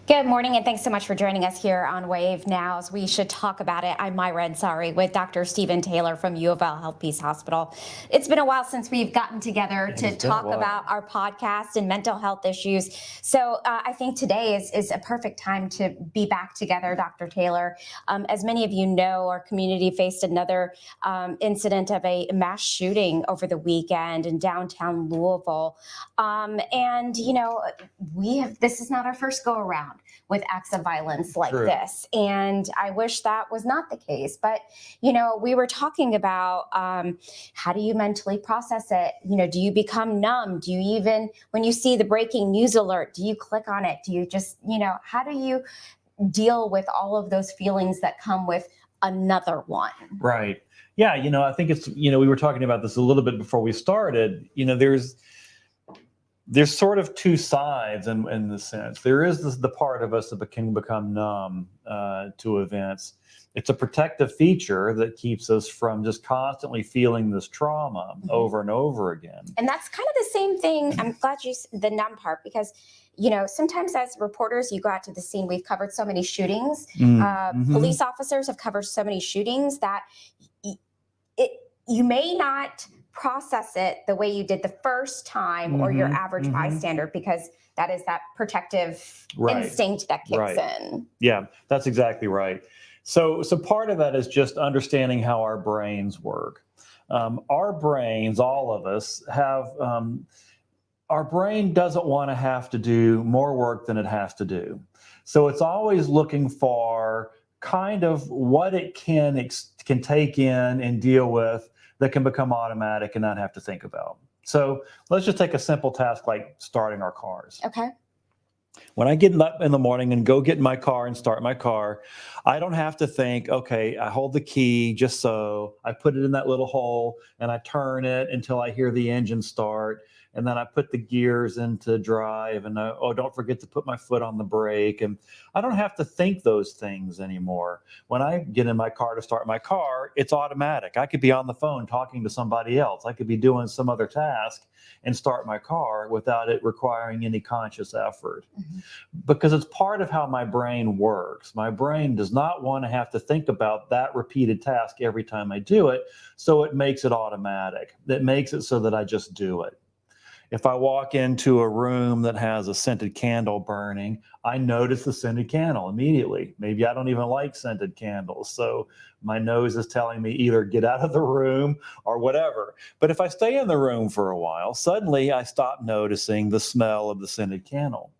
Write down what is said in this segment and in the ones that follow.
Good morning, and thanks so much for joining us here on Wave Nows. We should talk about it. I'm Myra Ansari with Dr. Stephen Taylor from UofL Health Peace Hospital. It's been a while since we've gotten together to talk about our podcast and mental health issues. So I think today is a perfect time to be back together, Dr. Taylor. As many of you know, our community faced another incident of a mass shooting over the weekend in downtown Louisville. This is not our first go around with acts of violence like this. And I wish that was not the case. But, we were talking about how do you mentally process it? Do you become numb? Do you even, when you see the breaking news alert, do you click on it? Do you just, how do you deal with all of those feelings that come with another one? Right. Yeah. I think it's, we were talking about this a little bit before we started. There's sort of two sides in the sense. There is the part of us that can become numb to events. It's a protective feature that keeps us from just constantly feeling this trauma over and over again. And that's kind of the same thing. I'm glad you said the numb part, because sometimes as reporters, you go out to the scene. We've covered so many shootings. Police officers have covered so many shootings that you may not process it the way you did the first time or your average bystander, because that is that protective instinct that kicks in. Yeah, that's exactly right. So part of that is just understanding how our brains work. Our brains, all of us, have our brain doesn't want to have to do more work than it has to do. So it's always looking for kind of what it can take in and deal with that can become automatic and not have to think about. So let's just take a simple task like starting our cars. Okay. When I get up in the morning and go get in my car and start my car, I don't have to think, okay, I hold the key just so, I put it in that little hole and I turn it until I hear the engine start. And then I put the gears into drive and don't forget to put my foot on the brake. And I don't have to think those things anymore. When I get in my car to start my car, it's automatic. I could be on the phone talking to somebody else. I could be doing some other task and start my car without it requiring any conscious effort. Because it's part of how my brain works. My brain does not want to have to think about that repeated task every time I do it. So it makes it automatic. It makes it so that I just do it. If I walk into a room that has a scented candle burning, I notice the scented candle immediately. Maybe I don't even like scented candles. So my nose is telling me either get out of the room or whatever. But if I stay in the room for a while, suddenly I stop noticing the smell of the scented candle.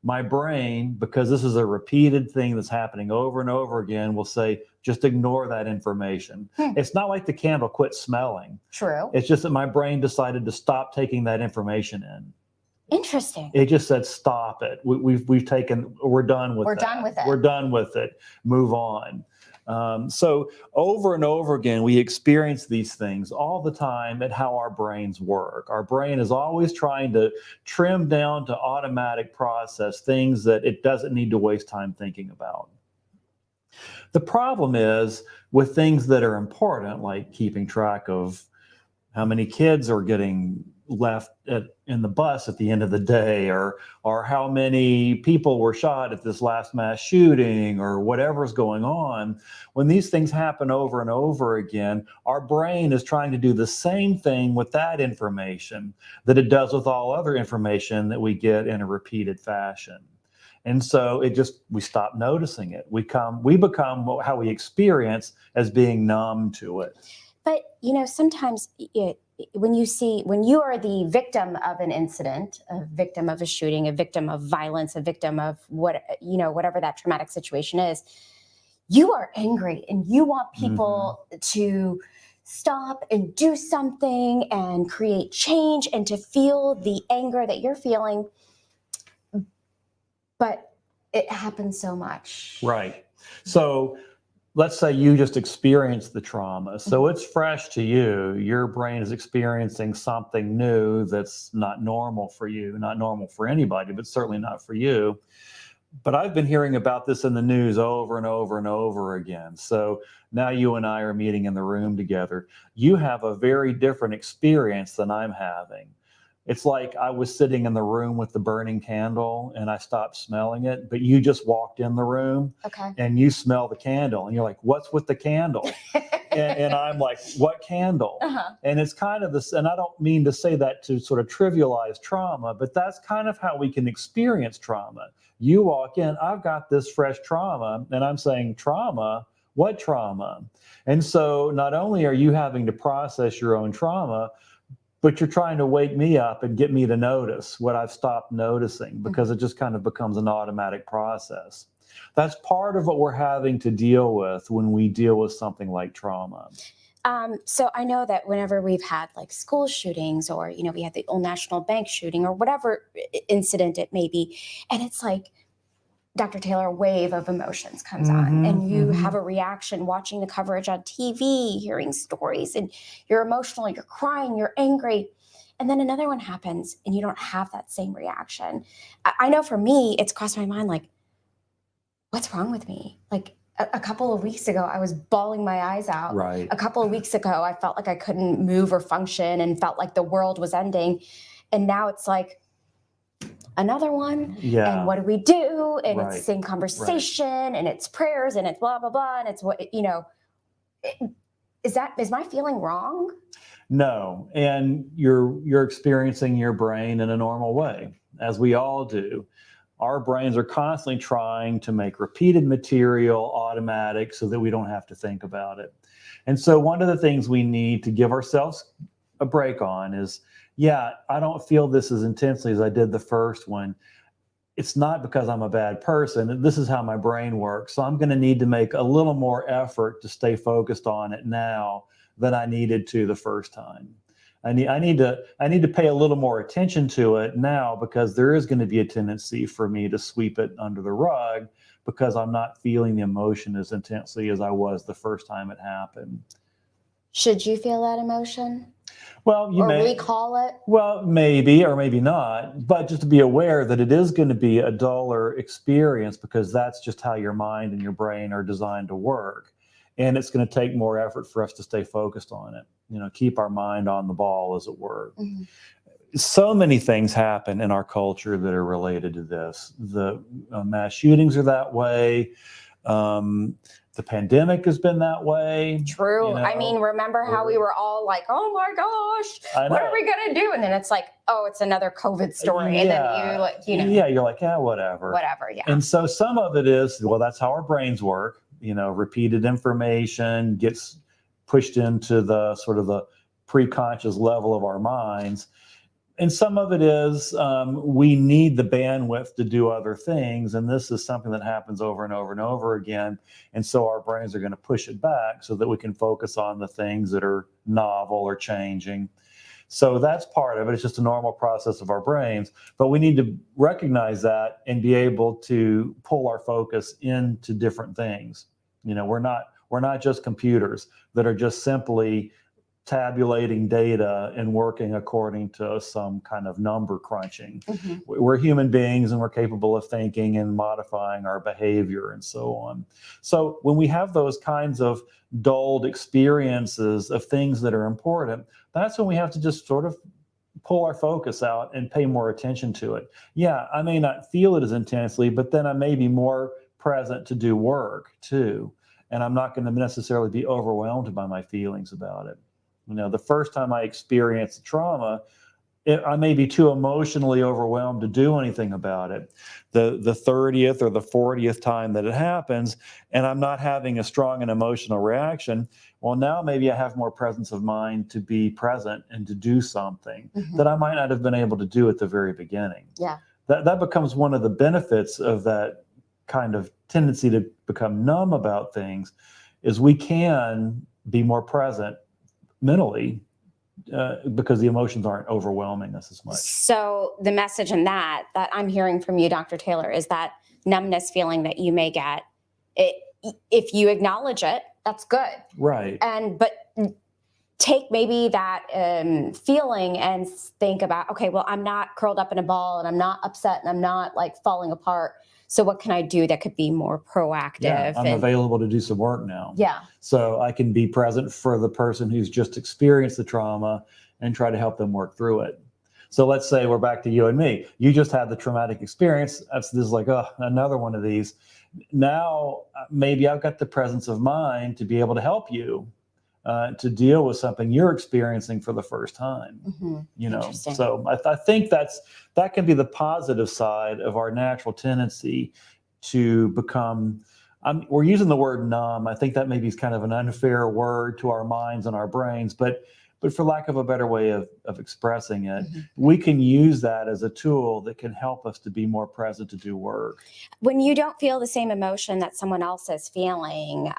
My brain, because this is a repeated thing that's happening over and over again, will say, just ignore that information. It's not like the candle quit smelling. True. It's just that my brain decided to stop taking that information in. Interesting. It just said, stop it. We're done with that. We're done with it. Move on. So over and over again, we experience these things all the time at how our brains work. Our brain is always trying to trim down to automatic process things that it doesn't need to waste time thinking about. The problem is with things that are important, like keeping track of how many kids are getting left in the bus at the end of the day, or how many people were shot at this last mass shooting, or whatever's going on. When these things happen over and over again, our brain is trying to do the same thing with that information that it does with all other information that we get in a repeated fashion. And so we stop noticing it. We become how we experience as being numb to it. But, sometimes when you are the victim of an incident, a victim of a shooting, a victim of violence, a victim of whatever that traumatic situation is, you are angry and you want people to stop and do something and create change and to feel the anger that you're feeling. But it happens so much. Right. So let's say you just experienced the trauma. So it's fresh to you. Your brain is experiencing something new that's not normal for you, not normal for anybody, but certainly not for you. But I've been hearing about this in the news over and over and over again. So now you and I are meeting in the room together. You have a very different experience than I'm having. It's like I was sitting in the room with the burning candle and I stopped smelling it, but you just walked in the room Okay. and you smell the candle and you're like, what's with the candle? And I'm like, what candle? Uh-huh. And it's kind of this, and I don't mean to say that to sort of trivialize trauma, but that's kind of how we can experience trauma. You walk in, I've got this fresh trauma, and I'm saying, trauma? What trauma? And so not only are you having to process your own trauma, but you're trying to wake me up and get me to notice what I've stopped noticing, because it just kind of becomes an automatic process. That's part of what we're having to deal with when we deal with something like trauma. So I know that whenever we've had like school shootings, or, we had the Old National Bank shooting, or whatever incident it may be, and it's like, Dr. Taylor, a wave of emotions comes on, and you have a reaction watching the coverage on TV, hearing stories, and you're emotional, you're crying, you're angry. And then another one happens and you don't have that same reaction. I know for me, it's crossed my mind, like, what's wrong with me? Like a couple of weeks ago, I was bawling my eyes out. Right. A couple of weeks ago, I felt like I couldn't move or function and felt like the world was ending. And now it's like, another one. Yeah. And what do we do? And it's Right. the same conversation, and it's prayers, and it's blah, blah, blah. And it's what, is my feeling wrong? No, and you're experiencing your brain in a normal way, as we all do. Our brains are constantly trying to make repeated material automatic so that we don't have to think about it. And so one of the things we need to give ourselves a break on is, yeah, I don't feel this as intensely as I did the first one. It's not because I'm a bad person. This is how my brain works. So I'm going to need to make a little more effort to stay focused on it now than I needed to the first time. I need to pay a little more attention to it now, because there is going to be a tendency for me to sweep it under the rug because I'm not feeling the emotion as intensely as I was the first time it happened. Should you feel that emotion? Well, you or may recall it? Well, maybe or maybe not, but just to be aware that it is going to be a duller experience, because that's just how your mind and your brain are designed to work. And it's going to take more effort for us to stay focused on it, keep our mind on the ball, as it were. Mm-hmm. So many things happen in our culture that are related to this. The mass shootings are that way. The pandemic has been that way. True. I mean, remember how we were all like, oh my gosh, what are we going to do? And then it's like, oh, it's another COVID story. And then Yeah, you're like, yeah, whatever. Whatever, yeah. And so some of it is, well, that's how our brains work. Repeated information gets pushed into the sort of the pre-conscious level of our minds. And some of it is we need the bandwidth to do other things. And this is something that happens over and over and over again. And so our brains are going to push it back so that we can focus on the things that are novel or changing. So that's part of it. It's just a normal process of our brains. But we need to recognize that and be able to pull our focus into different things. We're not just computers that are just simply tabulating data and working according to some kind of number crunching. Mm-hmm. We're human beings, and we're capable of thinking and modifying our behavior and so on. So when we have those kinds of dulled experiences of things that are important, that's when we have to just sort of pull our focus out and pay more attention to it. Yeah, I may not feel it as intensely, but then I may be more present to do work too. And I'm not going to necessarily be overwhelmed by my feelings about it. The first time I experienced trauma, I may be too emotionally overwhelmed to do anything about it. The 30th or the 40th time that it happens, and I'm not having a strong and emotional reaction, well, now maybe I have more presence of mind to be present and to do something that I might not have been able to do at the very beginning. Yeah. That becomes one of the benefits of that kind of tendency to become numb about things, is we can be more present mentally because the emotions aren't overwhelming us as much. So the message in that I'm hearing from you, Dr. Taylor, is that numbness feeling that you may get, if you acknowledge it, that's good. Right. But take maybe that feeling and think about, okay, well, I'm not curled up in a ball, and I'm not upset, and I'm not like falling apart. So what can I do that could be more proactive? Yeah, I'm available to do some work now. Yeah. So I can be present for the person who's just experienced the trauma and try to help them work through it. So let's say we're back to you and me. You just had the traumatic experience. This is like, oh, another one of these. Now, maybe I've got the presence of mind to be able to help you to deal with something you're experiencing for the first time. So I think that can be the positive side of our natural tendency to become. We're using the word numb. I think that maybe is kind of an unfair word to our minds and our brains, but for lack of a better way of expressing it, we can use that as a tool that can help us to be more present to do work. When you don't feel the same emotion that someone else is feeling,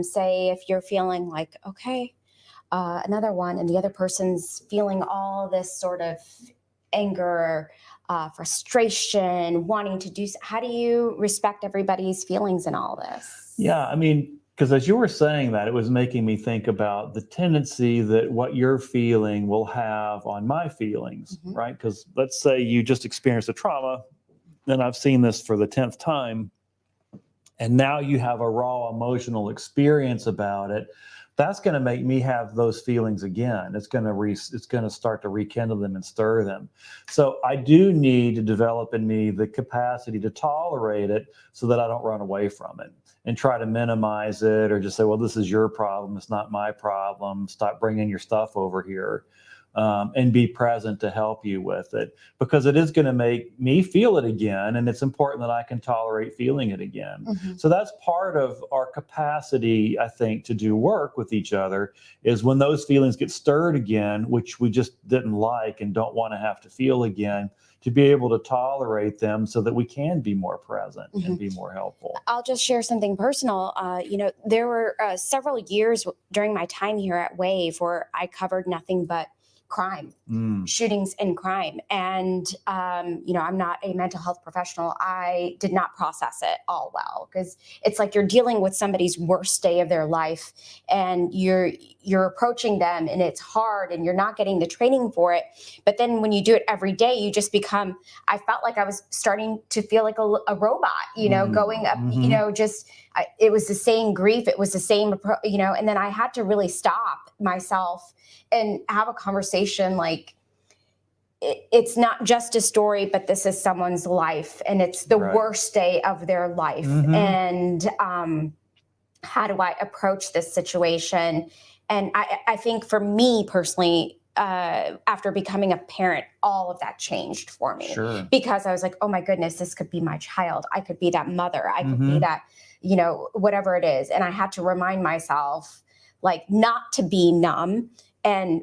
say if you're feeling like, okay, another one, and the other person's feeling all this sort of anger, frustration, wanting to do, how do you respect everybody's feelings in all this? Yeah, I mean, because as you were saying that, it was making me think about the tendency that what you're feeling will have on my feelings, right? Because let's say you just experienced a trauma, and I've seen this for the 10th time, and now you have a raw emotional experience about it. That's going to make me have those feelings again. It's going to start to rekindle them and stir them. So I do need to develop in me the capacity to tolerate it so that I don't run away from it and try to minimize it or just say, well, this is your problem. It's not my problem. Stop bringing your stuff over here. And be present to help you with it, because it is going to make me feel it again. And it's important that I can tolerate feeling it again. So that's part of our capacity, I think, to do work with each other, is when those feelings get stirred again, which we just didn't like and don't want to have to feel again, to be able to tolerate them so that we can be more present and be more helpful. I'll just share something personal. There were several years during my time here at WAVE where I covered nothing but crime, shootings and crime. And, I'm not a mental health professional. I did not process it all well, because it's like you're dealing with somebody's worst day of their life and you're approaching them and it's hard and you're not getting the training for it. But then when you do it every day, you just become, I felt like I was starting to feel like a robot, going up, it was the same grief. It was the same, and then I had to really stop myself and have a conversation like, it's not just a story, but this is someone's life and it's the worst day of their life. And how do I approach this situation? And I think for me personally, after becoming a parent, all of that changed for me. Because I was like, oh my goodness, this could be my child. I could be that mother. I could be that, whatever it is. And I had to remind myself, like, not to be numb and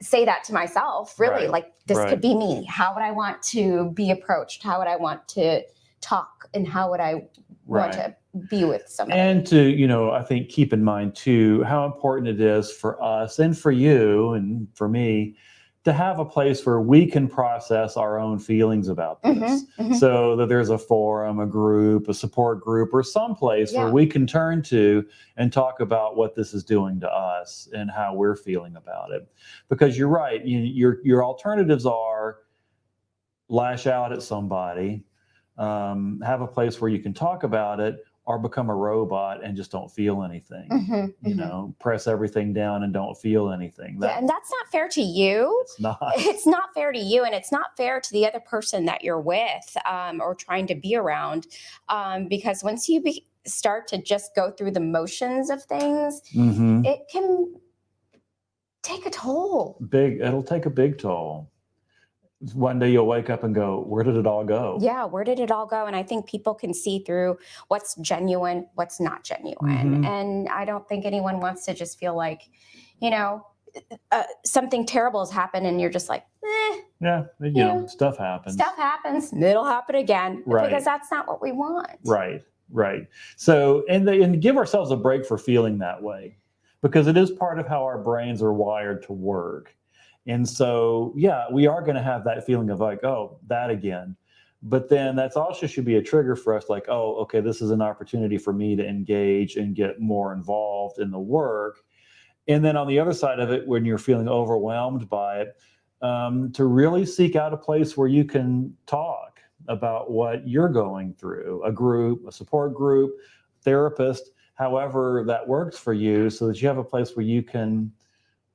say that to myself, really, like, this could be me. How would I want to be approached? How would I want to talk? And how would I want to be with somebody? And to, I think keep in mind too, how important it is for us and for you and for me to have a place where we can process our own feelings about this. So that there's a forum, a group, a support group, or some place where we can turn to and talk about what this is doing to us and how we're feeling about it. Because you're right, your alternatives are lash out at somebody, have a place where you can talk about it, or become a robot and just don't feel anything. Press everything down and don't feel anything. And that's not fair to you. It's not. It's not fair to you, and it's not fair to the other person that you're with or trying to be around. Because once you start to just go through the motions of things, it can take a toll. It'll take a big toll. One day you'll wake up and go, where did it all go? Yeah, where did it all go? And I think people can see through what's genuine, what's not genuine. And I don't think anyone wants to just feel like, something terrible has happened and you're just like, Yeah, stuff happens. Stuff happens. It'll happen again. Because that's not what we want. Right. So, and give ourselves a break for feeling that way, because it is part of how our brains are wired to work. And so, we are going to have that feeling of like, oh, that again. But then that's also should be a trigger for us, like, oh, okay, this is an opportunity for me to engage and get more involved in the work. And then on the other side of it, when you're feeling overwhelmed by it, to really seek out a place where you can talk about what you're going through, a group, a support group, therapist, however that works for you, so that you have a place where you can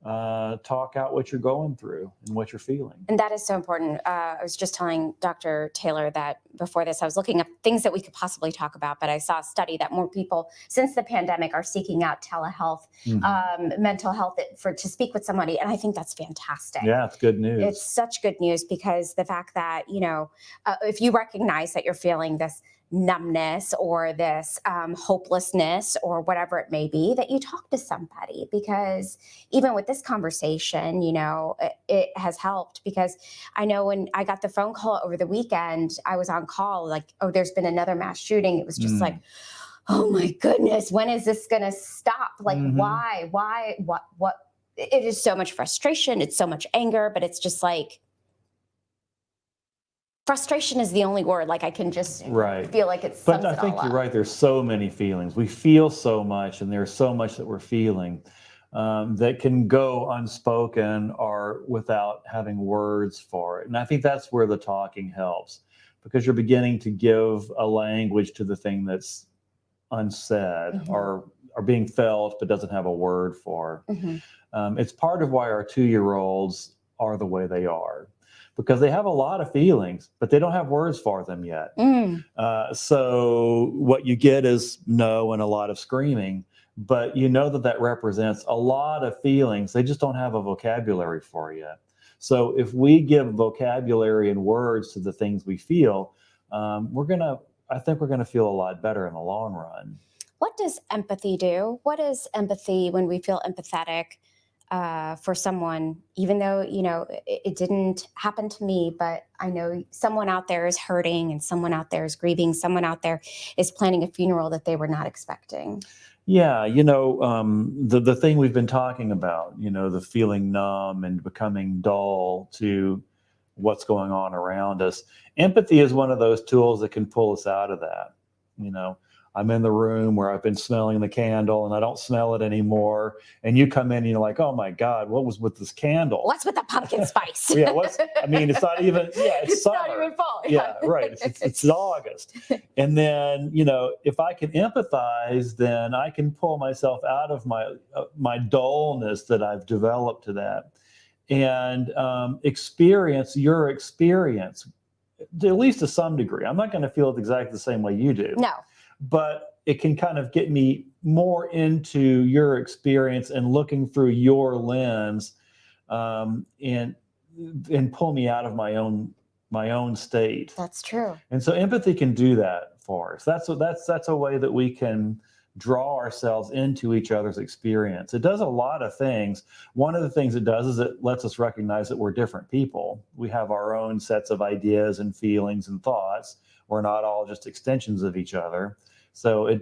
talk out what you're going through and what you're feeling. And that is so important. I was just telling Dr. Taylor that before this, I was looking up things that we could possibly talk about, but I saw a study that more people since the pandemic are seeking out telehealth, mental health to speak with somebody. And I think that's fantastic. Yeah, it's good news. It's such good news because the fact that, if you recognize that you're feeling this numbness or this hopelessness or whatever it may be, that you talk to somebody, because even with this conversation, it has helped. Because I know when I got the phone call over the weekend, I was on call like, oh, there's been another mass shooting. It was just like, oh my goodness, when is this going to stop? Like, why, what? It is so much frustration. It's so much anger, but it's just like, frustration is the only word. Like I can just feel like it's. But I think you're right. There's so many feelings. We feel so much, and there's so much that we're feeling that can go unspoken or without having words for it. And I think that's where the talking helps, because you're beginning to give a language to the thing that's unsaid or being felt but doesn't have a word for. It's part of why our 2-year-olds are the way they are, because they have a lot of feelings, but they don't have words for them yet. So what you get is no and a lot of screaming, but that represents a lot of feelings. They just don't have a vocabulary for yet. So if we give vocabulary and words to the things we feel, I think we're gonna feel a lot better in the long run. What does empathy do? What is empathy when we feel empathetic for someone, even though, it didn't happen to me, but I know someone out there is hurting and someone out there is grieving. Someone out there is planning a funeral that they were not expecting. Yeah. The thing we've been talking about, the feeling numb and becoming dull to what's going on around us. Empathy is one of those tools that can pull us out of that. I'm in the room where I've been smelling the candle and I don't smell it anymore. And you come in and you're like, oh my God, what was with this candle? What's with the pumpkin spice? It's not even, it's summer. Not even fall. Yeah, right. It's August. And then, if I can empathize, then I can pull myself out of my dullness that I've developed to that and experience your experience, at least to some degree. I'm not going to feel it exactly the same way you do. No. But it can kind of get me more into your experience and looking through your lens, and pull me out of my own state. That's true. And so empathy can do that for us. That's a way that we can draw ourselves into each other's experience. It does a lot of things. One of the things it does is it lets us recognize that we're different people. We have our own sets of ideas and feelings and thoughts. We're not all just extensions of each other. So it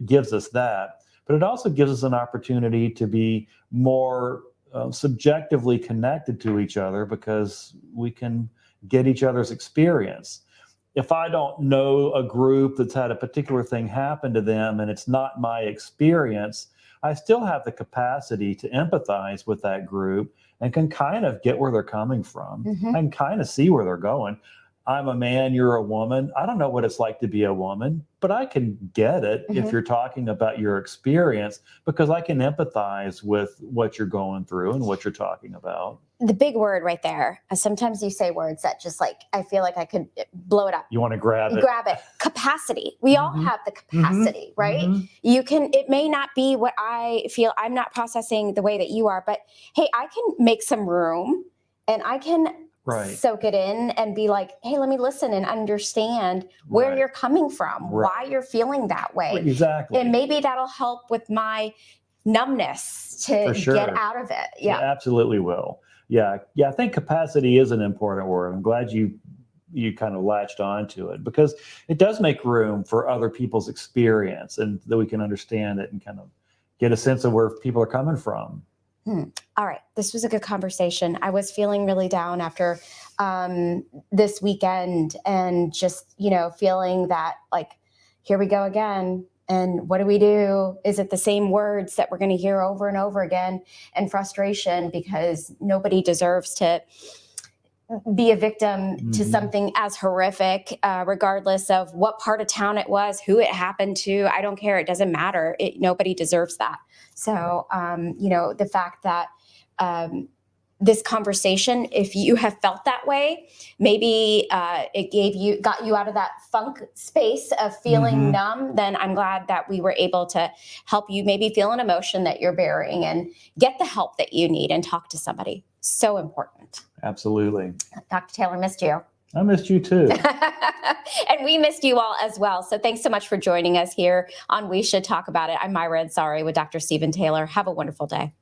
gives us that, but it also gives us an opportunity to be more subjectively connected to each other, because we can get each other's experience. If I don't know a group that's had a particular thing happen to them and it's not my experience, I still have the capacity to empathize with that group and can kind of get where they're coming from. I can kind of see where they're going. I'm a man, you're a woman. I don't know what it's like to be a woman, but I can get it if you're talking about your experience, because I can empathize with what you're going through and what you're talking about. The big word right there. Sometimes you say words that just I feel like I could blow it up. You want to grab it. Grab it. Capacity. We all have the capacity, right? It may not be what I feel. I'm not processing the way that you are, but hey, I can make some room and I can soak it in and be like, hey, let me listen and understand where you're coming from, why you're feeling that way. Exactly. And maybe that'll help with my numbness to get out of it. Yeah. It absolutely will. Yeah. I think capacity is an important word. I'm glad you kind of latched onto it, because it does make room for other people's experience, and that we can understand it and kind of get a sense of where people are coming from. All right. This was a good conversation. I was feeling really down after this weekend, and just, feeling that here we go again. And what do we do? Is it the same words that we're going to hear over and over again? And frustration, because nobody deserves to be a victim to something as horrific, regardless of what part of town it was, who it happened to. I don't care. It doesn't matter. Nobody deserves that. So, the fact that this conversation. If you have felt that way, maybe it got you out of that funk space of feeling numb, then I'm glad that we were able to help you maybe feel an emotion that you're bearing and get the help that you need and talk to somebody. So important. Absolutely. Dr. Taylor, missed you. I missed you too. And we missed you all as well. So thanks so much for joining us here on We Should Talk About It. I'm Myra Ansari with Dr. Stephen Taylor. Have a wonderful day.